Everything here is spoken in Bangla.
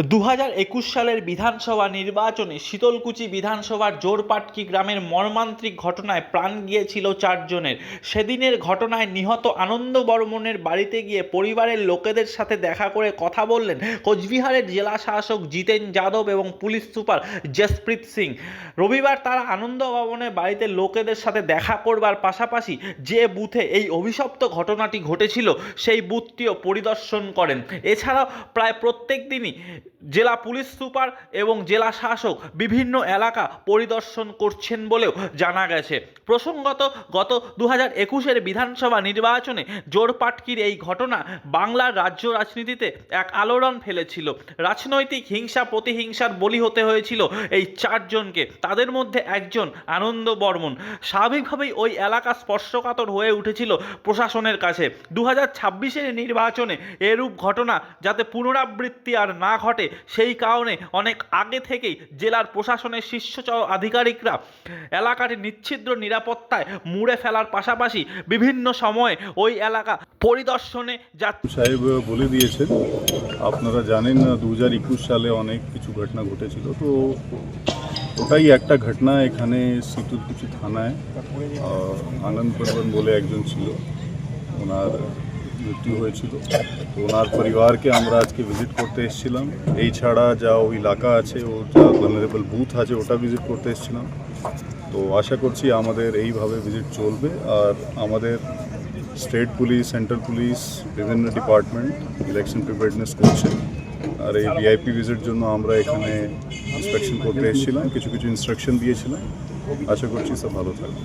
2021 সালের বিধানসভা নির্বাচনে শীতলকুচি বিধানসভার জোরপাটকি গ্রামের মর্মান্তিক ঘটনায় প্রাণ গিয়েছিল 4 জনের। সেদিনের ঘটনায় নিহত আনন্দ বর্মনের বাড়িতে গিয়ে পরিবারের লোকেদের সাথে দেখা করে কথা বললেন কোচবিহারের জেলা শাসক জিতেন যাদব এবং পুলিশ সুপার জসপ্রীত সিং। রবিবার তারা আনন্দ বর্মনের বাড়িতে লোকেদের সাথে দেখা করবার পাশাপাশি যে বুথে এই অভিশপ্ত ঘটনাটি ঘটেছিল সেই বুথটিও পরিদর্শন করেন। এছাড়াও প্রায় প্রত্যেক দিনই জেলা পুলিশ সুপার এবং জেলা শাসক বিভিন্ন এলাকা পরিদর্শন করছেন বলেও জানা গেছে। প্রসঙ্গত গত 2021-এর বিধানসভা নির্বাচনে জোরপাটকির এই ঘটনা বাংলার রাজ্য রাজনীতিতে এক আলোড়ন ফেলেছিল। রাজনৈতিক হিংসা প্রতিহিংসার বলি হতে হয়েছিল এই 4 জনকে। তাদের মধ্যে একজন আনন্দ বর্মন। স্বাভাবিকভাবেই ওই এলাকা স্পর্শকাতর হয়ে উঠেছিল প্রশাসনের কাছে। 2026-এর নির্বাচনে এরূপ ঘটনা যাতে পুনরাবৃত্তি আর না ঘটে সেই কারণে অনেক আগে থেকেই জেলার প্রশাসনের শীর্ষ আধিকারিকরা এলাকাটি নিচ্ছিদ্র নিরাপত্তায় মুড়ে ফেলার পাশাপাশি বিভিন্ন সময়ে ওই এলাকা পরিদর্শনে সাহেব বলে দিয়েছেন। আপনারা জানেন 2021 সালে অনেক কিছু ঘটনা ঘটেছিল, তো ওটাই একটা ঘটনা এখানে শীতলকুচি থানায় আনন্দ বর্মন বলে একজন ছিল, ওনার মৃত্যু হয়েছিল। তো ওনার পরিবারকে আমরা আজকে ভিজিট করতে এসেছিলাম। এই ছাড়া যা ওই এলাকা আছে, ও যা ভালনারেবল বুথ আছে ওটা ভিজিট করতে এসেছিলাম। তো আশা করছি আমাদের এইভাবে ভিজিট চলবে। আর আমাদের স্টেট পুলিশ, সেন্ট্রাল পুলিশ, বিভিন্ন ডিপার্টমেন্ট ইলেকশন প্রিপারেডনেস করছে। আর এই ভিআইপি ভিজিট জন্য আমরা এখানে ইন্সপেকশন করতে এসেছিলাম, কিছু ইনস্ট্রাকশন দিয়েছিলাম। আশা করছি সব ভালো থাকবে।